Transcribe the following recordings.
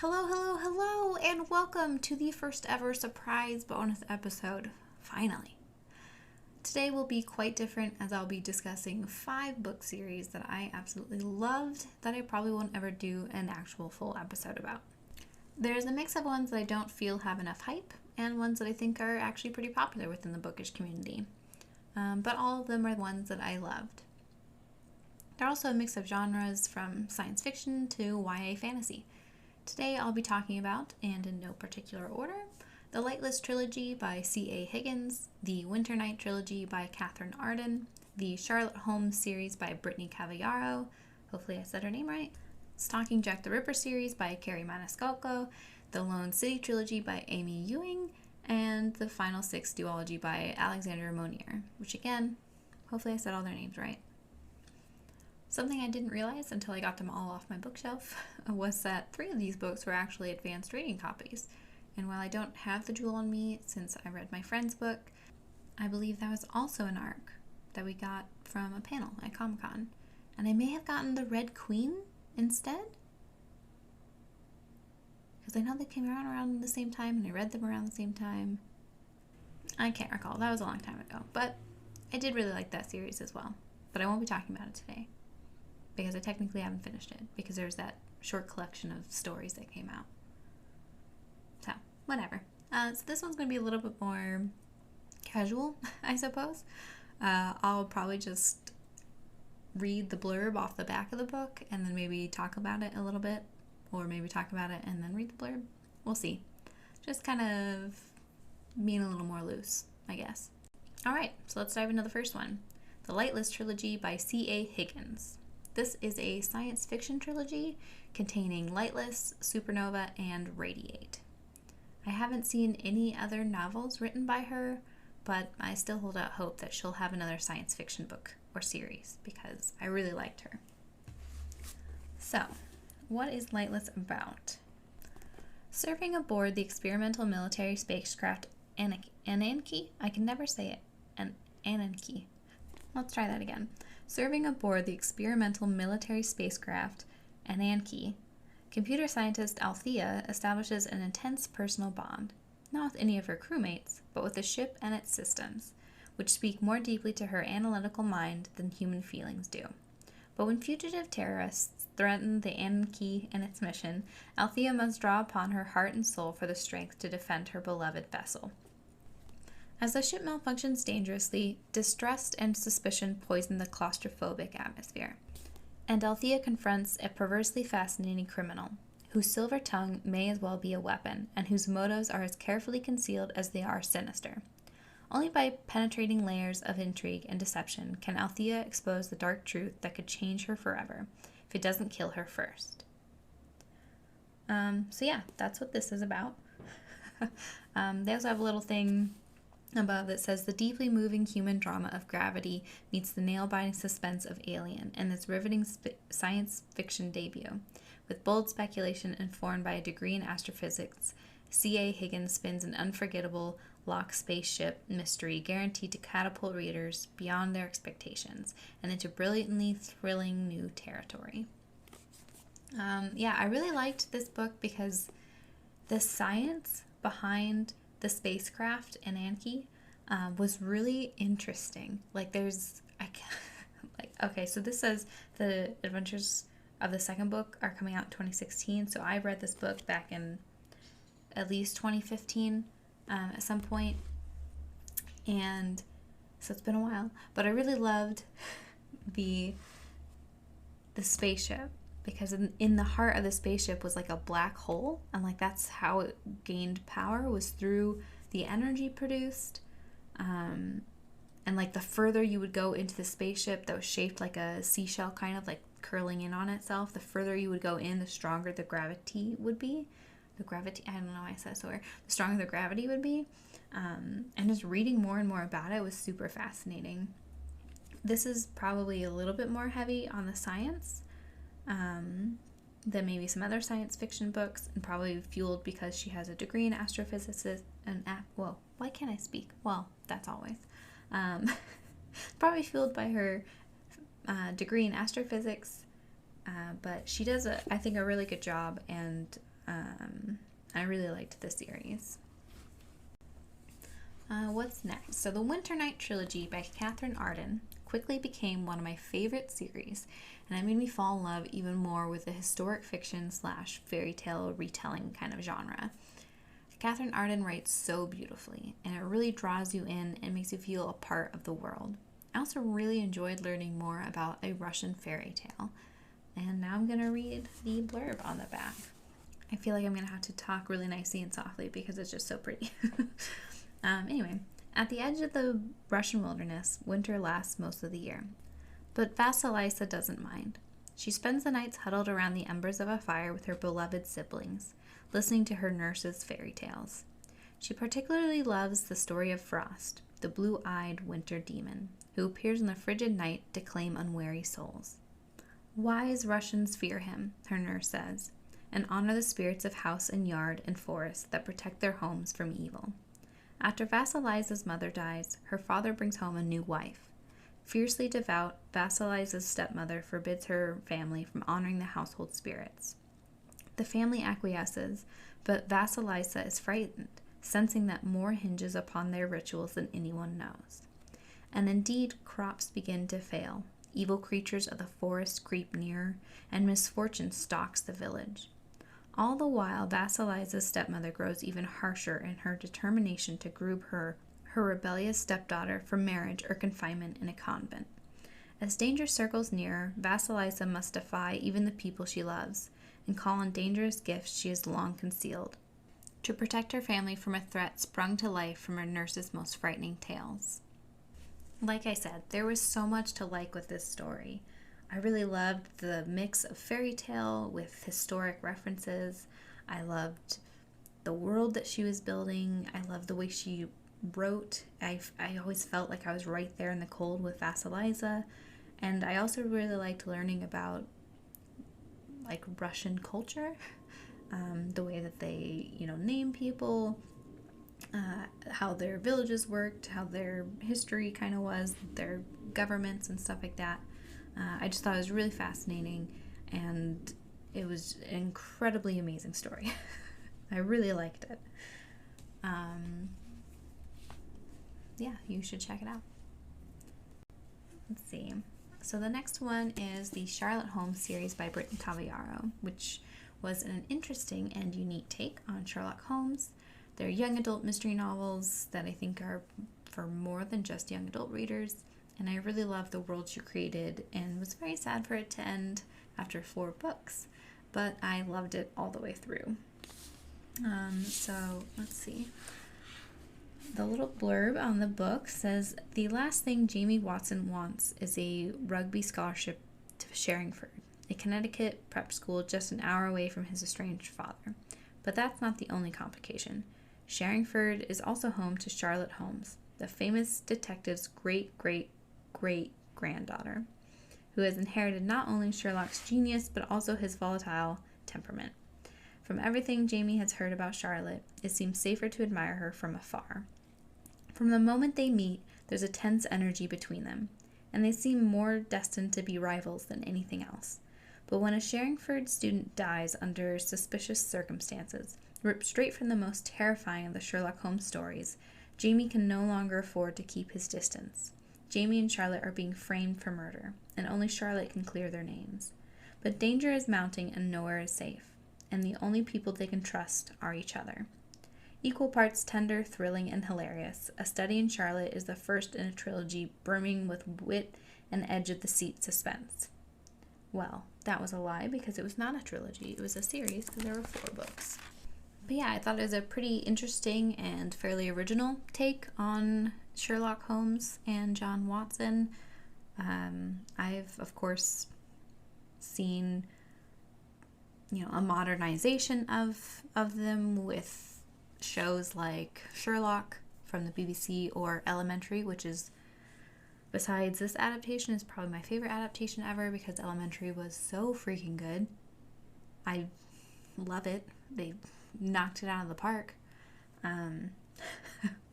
Hello, hello, hello, and welcome to the first ever surprise bonus episode, finally. Today will be quite different as I'll be discussing 5 book series that I absolutely loved that I probably won't ever do an actual full episode about. There's a mix of ones that I don't feel have enough hype and ones that I think are actually pretty popular within the bookish community. But all of them are ones that I loved. They're also a mix of genres from science fiction to YA fantasy. Today I'll be talking about, and in no particular order, the Lightless Trilogy by C.A. Higgins, the Winter Night Trilogy by Katherine Arden, the Charlotte Holmes series by Brittany Cavallaro, hopefully I said her name right, Stalking Jack the Ripper series by Carrie Maniscalco, the Lone City Trilogy by Amy Ewing, and the Final Six duology by Alexandra Monier, which again, hopefully I said all their names right. Something I didn't realize until I got them all off my bookshelf was that 3 of these books were actually advanced reading copies. And while I don't have the jewel on me since I read my friend's book, I believe that was also an ARC that we got from a panel at Comic-Con. And I may have gotten the Red Queen instead. Because I know they came around the same time and I read them around the same time. I can't recall. That was a long time ago. But I did really like that series as well. But I won't be talking about it today, because I technically haven't finished it, because there's that short collection of stories that came out. So, whatever. So this one's going to be a little bit more casual, I suppose. I'll probably just read the blurb off the back of the book and then maybe talk about it a little bit, or maybe talk about it and then read the blurb. We'll see. Just kind of being a little more loose, I guess. Alright, so let's dive into the first one. The Lightless Trilogy by C.A. Higgins. This is a science fiction trilogy containing Lightless, Supernova, and Radiate. I haven't seen any other novels written by her, but I still hold out hope that she'll have another science fiction book or series because I really liked her. So, what is Lightless about? Serving aboard the experimental military spacecraft Ananke? I can never say it. Ananke. Let's try that again. Serving aboard the experimental military spacecraft Ananke, computer scientist Althea establishes an intense personal bond, not with any of her crewmates, but with the ship and its systems, which speak more deeply to her analytical mind than human feelings do. But when fugitive terrorists threaten the Ananke and its mission, Althea must draw upon her heart and soul for the strength to defend her beloved vessel. As the ship malfunctions dangerously, distrust and suspicion poison the claustrophobic atmosphere, and Althea confronts a perversely fascinating criminal, whose silver tongue may as well be a weapon, and whose motives are as carefully concealed as they are sinister. Only by penetrating layers of intrigue and deception can Althea expose the dark truth that could change her forever, if it doesn't kill her first. So yeah, that's what this is about. They also have a little thing above that says the deeply moving human drama of Gravity meets the nail-biting suspense of Alien in its riveting science fiction debut. With bold speculation informed by a degree in astrophysics, C.A. Higgins spins an unforgettable Locke spaceship mystery guaranteed to catapult readers beyond their expectations and into brilliantly thrilling new territory. I really liked this book because the science behind the spacecraft Ananke was really interesting. So this says the adventures of the second book are coming out in 2016. So I read this book back in at least 2015 at some point, and so it's been a while. But I really loved the spaceship, because in the heart of the spaceship was like a black hole, and like that's how it gained power, was through the energy produced. And like the further you would go into the spaceship that was shaped like a seashell, kind of like curling in on itself, the further you would go in, the stronger the gravity would be. I don't know why I said so weird. The stronger the gravity would be. And just reading more and more about it was super fascinating. This is probably a little bit more heavy on the science than maybe some other science fiction books, and probably fueled because she has a degree in astrophysics and why can't I speak? Well, that's always. Probably fueled by her degree in astrophysics, but she does, I think, a really good job, and I really liked the series. What's next? So the Winter Night Trilogy by Katherine Arden quickly became one of my favorite series, and it made me fall in love even more with the historic fiction / fairy tale retelling kind of genre. Katherine Arden writes so beautifully, and it really draws you in and makes you feel a part of the world. I also really enjoyed learning more about a Russian fairy tale, and now I'm going to read the blurb on the back. I feel like I'm going to have to talk really nicely and softly because it's just so pretty. Anyway, at the edge of the Russian wilderness, winter lasts most of the year. But Vasilisa doesn't mind. She spends the nights huddled around the embers of a fire with her beloved siblings, listening to her nurse's fairy tales. She particularly loves the story of Frost, the blue-eyed winter demon, who appears in the frigid night to claim unwary souls. Wise Russians fear him, her nurse says, and honor the spirits of house and yard and forest that protect their homes from evil. After Vasilisa's mother dies, her father brings home a new wife. Fiercely devout, Vasilisa's stepmother forbids her family from honoring the household spirits. The family acquiesces, but Vasilisa is frightened, sensing that more hinges upon their rituals than anyone knows. And indeed, crops begin to fail. Evil creatures of the forest creep nearer, and misfortune stalks the village. All the while, Vasilisa's stepmother grows even harsher in her determination to groom her rebellious stepdaughter for marriage or confinement in a convent. As danger circles nearer, Vasilisa must defy even the people she loves, and call on dangerous gifts she has long concealed, to protect her family from a threat sprung to life from her nurse's most frightening tales. Like I said, there was so much to like with this story. I really loved the mix of fairy tale with historic references. I loved the world that she was building. I loved the way she wrote. I always felt like I was right there in the cold with Vasilisa. And I also really liked learning about like Russian culture, the way that they, name people, how their villages worked, how their history kind of was, their governments and stuff like that. I just thought it was really fascinating, and it was an incredibly amazing story. I really liked it. Yeah, you should check it out. Let's see. So the next one is the Charlotte Holmes series by Brittany Cavallaro, which was an interesting and unique take on Sherlock Holmes. They're young adult mystery novels that I think are for more than just young adult readers, and I really love the world she created and was very sad for it to end after 4 books, but I loved it all the way through. So let's see. The little blurb on the book says, the last thing Jamie Watson wants is a rugby scholarship to Sherringford, a Connecticut prep school just an hour away from his estranged father. But that's not the only complication. Sherringford is also home to Charlotte Holmes, the famous detective's great-great-great-granddaughter, who has inherited not only Sherlock's genius, but also his volatile temperament. From everything Jamie has heard about Charlotte, it seems safer to admire her from afar. From the moment they meet, there's a tense energy between them, and they seem more destined to be rivals than anything else. But when a Sherringford student dies under suspicious circumstances, ripped straight from the most terrifying of the Sherlock Holmes stories, Jamie can no longer afford to keep his distance. Jamie and Charlotte are being framed for murder, and only Charlotte can clear their names. But danger is mounting and nowhere is safe, and the only people they can trust are each other. Equal parts tender, thrilling, and hilarious, A Study in Charlotte is the first in a trilogy brimming with wit and edge-of-the-seat suspense. Well, that was a lie because it was not a trilogy. It was a series because there were 4 books. But yeah, I thought it was a pretty interesting and fairly original take on Sherlock Holmes and John Watson. I've, of course, seen, a modernization of them with shows like Sherlock from the BBC or Elementary, which is, besides this adaptation, is probably my favorite adaptation ever because Elementary was so freaking good. I love it. They knocked it out of the park.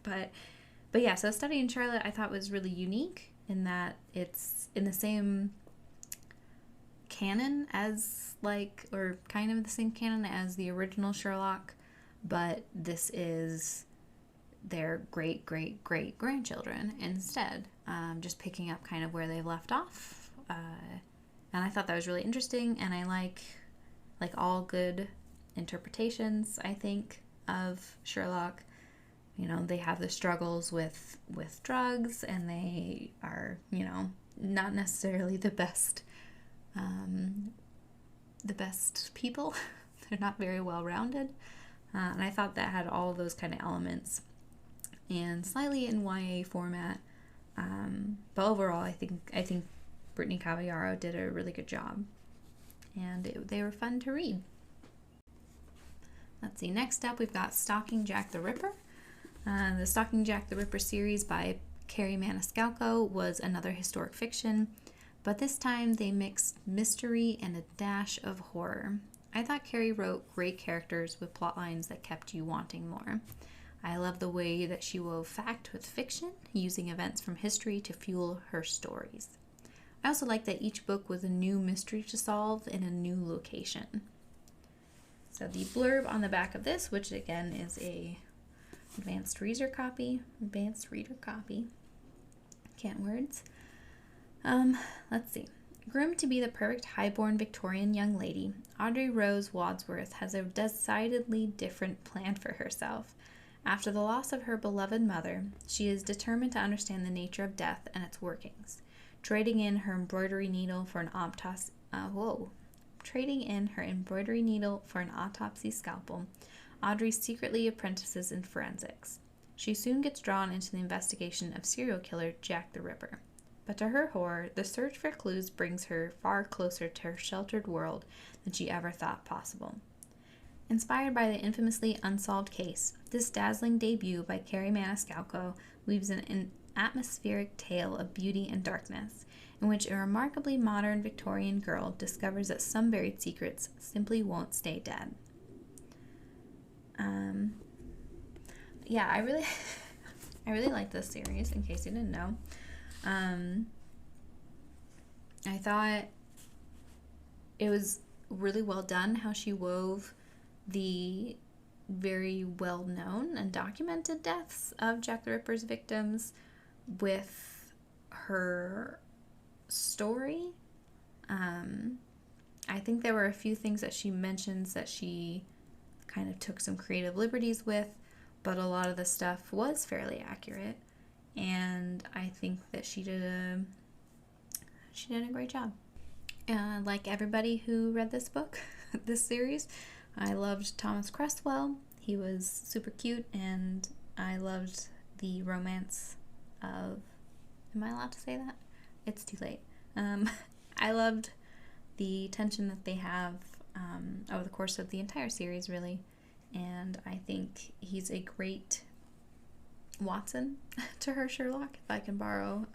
But yeah, so Study in Charlotte I thought was really unique in that it's in the same canon as like, or kind of the same canon as the original Sherlock, but this is their great great great grandchildren instead, just picking up kind of where they left off. And I thought that was really interesting, and I like all good interpretations, I think, of Sherlock. You know, they have the struggles with drugs, and they are, you know, not necessarily the best people. They're not very well rounded, and I thought that had all of those kind of elements, and slightly in YA format. But overall, I think Brittany Cavallaro did a really good job, and they were fun to read. Let's see, next up we've got Stalking Jack the Ripper. The Stalking Jack the Ripper series by Kerri Maniscalco was another historic fiction, but this time they mixed mystery and a dash of horror. I thought Kerri wrote great characters with plot lines that kept you wanting more. I love the way that she wove fact with fiction, using events from history to fuel her stories. I also like that each book was a new mystery to solve in a new location. So the blurb on the back of this, which again is a advanced reader copy, can't words. Let's see. Groomed to be the perfect high-born Victorian young lady, Audrey Rose Wadsworth has a decidedly different plan for herself. After the loss of her beloved mother, she is determined to understand the nature of death and its workings. Trading in her embroidery needle for an autopsy scalpel, Audrey secretly apprentices in forensics. She soon gets drawn into the investigation of serial killer Jack the Ripper. But to her horror, the search for clues brings her far closer to her sheltered world than she ever thought possible. Inspired by the infamously unsolved case, this dazzling debut by Kerri Maniscalco weaves an atmospheric tale of beauty and darkness, in which a remarkably modern Victorian girl discovers that some buried secrets simply won't stay dead. I really like this series, in case you didn't know. I thought it was really well done how she wove the very well-known and documented deaths of Jack the Ripper's victims with her story. I think there were a few things that she mentions that she kind of took some creative liberties with, but a lot of the stuff was fairly accurate, and I think that she did a great job. Like everybody who read this book, this series, I loved Thomas Cresswell. He was super cute, and I loved the romance of... Am I allowed to say that? It's too late. I loved the tension that they have over the course of the entire series, really, and I think he's a great Watson to her Sherlock, if I can borrow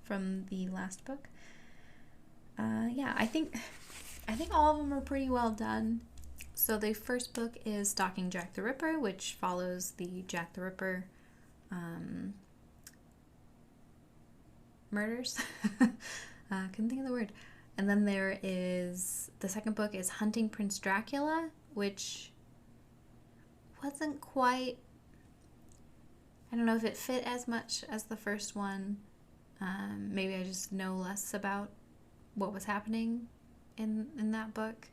from the last book. I think all of them are pretty well done. So the first book is Stalking Jack the Ripper, which follows the Jack the Ripper murders. Couldn't think of the word. And then there is, the second book is Hunting Prince Dracula, which wasn't quite, I don't know if it fit as much as the first one. Maybe I just know less about what was happening in that book.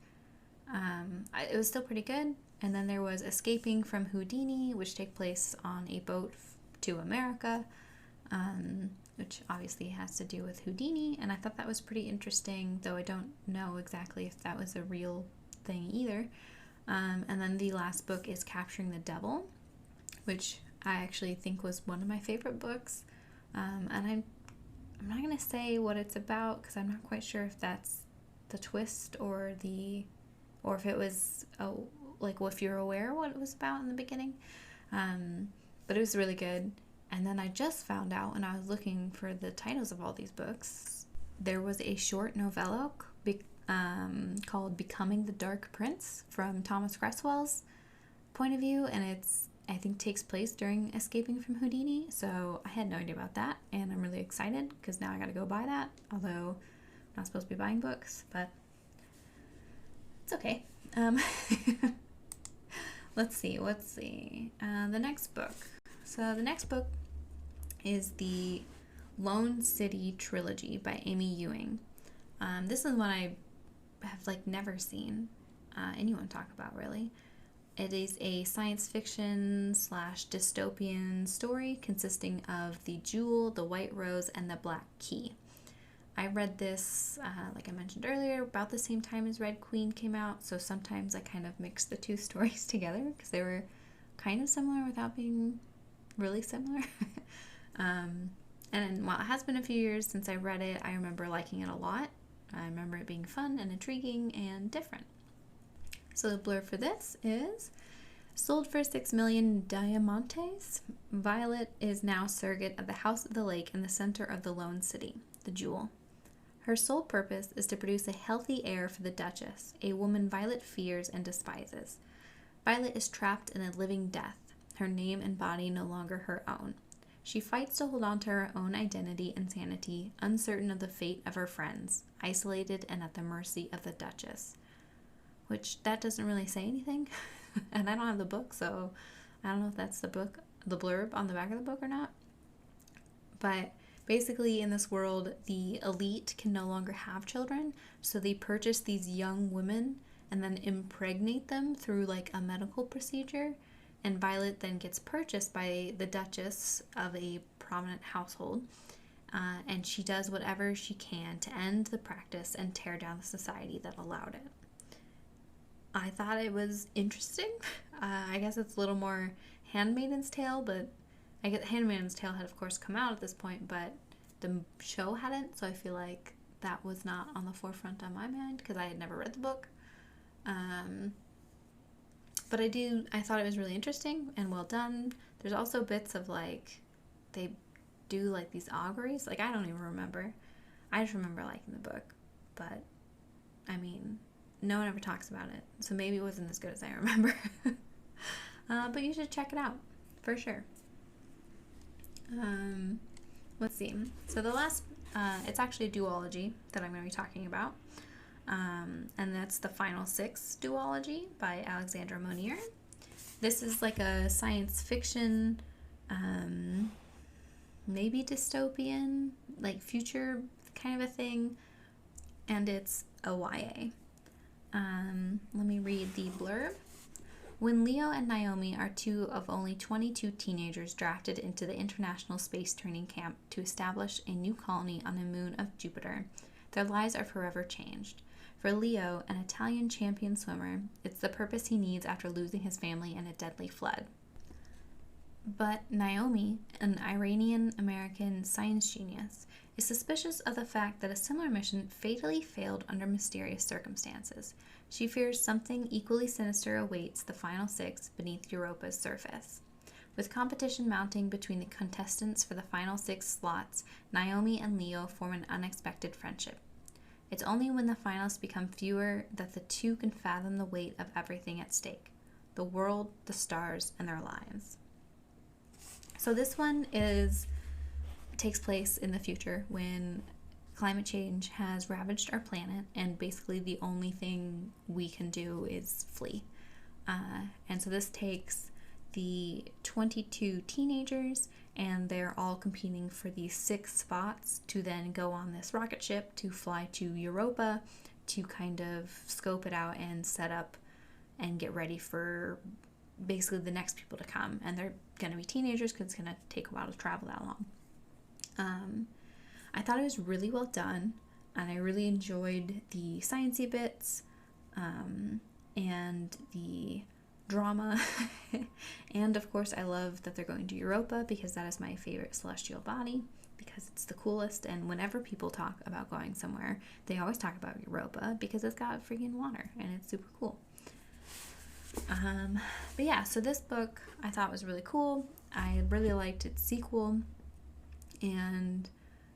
It was still pretty good. And then there was Escaping from Houdini, which takes place on a boat to America, which obviously has to do with Houdini, and I thought that was pretty interesting, though I don't know exactly if that was a real thing either. And then the last book is Capturing the Devil, which I actually think was one of my favorite books. And I'm not going to say what it's about, because I'm not quite sure if that's the twist or if it was, if you're aware what it was about in the beginning. But it was really good. And then I just found out, when I was looking for the titles of all these books, there was a short novella called Becoming the Dark Prince from Thomas Cresswell's point of view, and I think takes place during Escaping from Houdini. So I had no idea about that, and I'm really excited because now I gotta go buy that. Although not supposed to be buying books, but it's okay. Um, let's see. The next book. So the next book is the Lone City Trilogy by Amy Ewing. This is one I have never seen anyone talk about, really. It is a science fiction / dystopian story consisting of The Jewel, The White Rose, and The Black Key. I read this, like I mentioned earlier, about the same time as Red Queen came out, so sometimes I kind of mix the two stories together because they were kind of similar without being really similar. And while it has been a few years since I read it, I remember liking it a lot. I remember it being fun and intriguing and different. So the blurb for this is, sold for 6 million diamantes, Violet is now surrogate of the House of the Lake in the center of the Lone City, the Jewel. Her sole purpose is to produce a healthy heir for the Duchess, a woman Violet fears and despises. Violet is trapped in a living death, her name and body no longer her own. She fights to hold on to her own identity and sanity, uncertain of the fate of her friends, isolated and at the mercy of the Duchess. Which, that doesn't really say anything, and I don't have the book, so I don't know if that's the blurb on the back of the book or not. But basically, in this world, the elite can no longer have children, so they purchase these young women and then impregnate them through a medical procedure, and Violet then gets purchased by the Duchess of a prominent household, and she does whatever she can to end the practice and tear down the society that allowed it. I thought it was interesting. I guess it's a little more Handmaid's Tale, but I guess Handmaid's Tale had, of course, come out at this point, but the show hadn't, so I feel like that was not on the forefront on my mind because I had never read the book. But I thought it was really interesting and well done. There's also bits of they do these auguries. I don't even remember. I just remember liking the book, but I mean, no one ever talks about it, so maybe it wasn't as good as I remember. But you should check it out, for sure. Let's see. So the last, it's actually a duology that I'm going to be talking about. And that's The Final Six duology by Alexandra Monier. This is a science fiction, maybe dystopian, future kind of a thing, and it's a YA. Let me read the blurb. When Leo and Naomi are two of only 22 teenagers drafted into the International Space Training Camp to establish a new colony on the moon of Jupiter, their lives are forever changed. For Leo, an Italian champion swimmer, it's the purpose he needs after losing his family in a deadly flood. But Naomi, an Iranian-American science genius, is suspicious of the fact that a similar mission fatally failed under mysterious circumstances. She fears something equally sinister awaits the Final Six beneath Europa's surface. With competition mounting between the contestants for the Final Six slots, Naomi and Leo form an unexpected friendship. It's only when the finalists become fewer that the two can fathom the weight of everything at stake: the world, the stars, and their lives. So this one takes place in the future when climate change has ravaged our planet, and basically the only thing we can do is flee. And so this takes the 22 teenagers, and they're all competing for these 6 spots to then go on this rocket ship to fly to Europa to kind of scope it out and set up and get ready for basically the next people to come. And they're going to be teenagers because it's going to take a while to travel that long. I thought it was really well done, and I really enjoyed the sciencey bits, and the drama. And of course I love that they're going to Europa because that is my favorite celestial body, because it's the coolest, and whenever people talk about going somewhere, they always talk about Europa because it's got freaking water and it's super cool. But yeah, so this book I thought was really cool. I really liked its sequel, and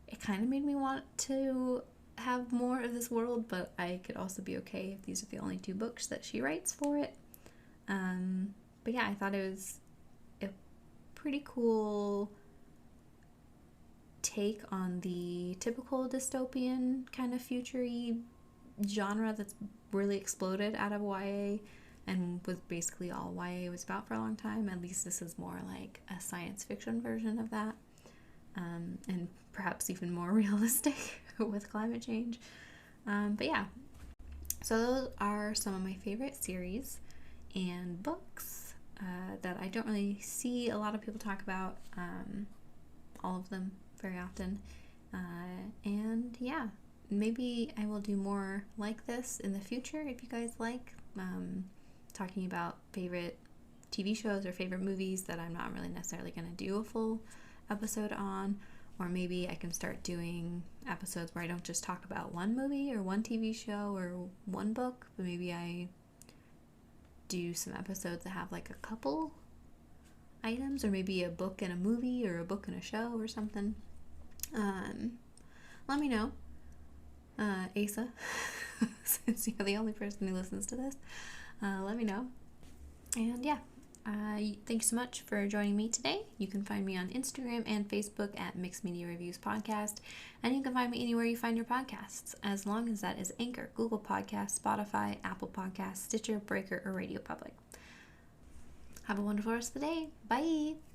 it kind of made me want to have more of this world, but I could also be okay if these are the only 2 books that she writes for it. But yeah, I thought it was a pretty cool take on the typical dystopian kind of future-y genre that's really exploded out of YA and was basically all YA was about for a long time. At least this is more like a science fiction version of that, and perhaps even more realistic with climate change. But yeah, so those are some of my favorite series and books that I don't really see a lot of people talk about, all of them very often. And yeah, maybe I will do more like this in the future if you guys like, talking about favorite TV shows or favorite movies that I'm not really necessarily going to do a full episode on. Or maybe I can start doing episodes where I don't just talk about one movie or one TV show or one book, but maybe I do some episodes that have like a couple items, or maybe a book and a movie or a book and a show or something. Let me know, Asa, since you're the only person who listens to this. Let me know. And yeah, thanks so much for joining me today. You can find me on Instagram and Facebook at Mixed Media Reviews Podcast, and you can find me anywhere you find your podcasts, as long as that is Anchor, Google Podcasts, Spotify, Apple Podcasts, Stitcher, Breaker, or Radio Public. Have a wonderful rest of the day. Bye!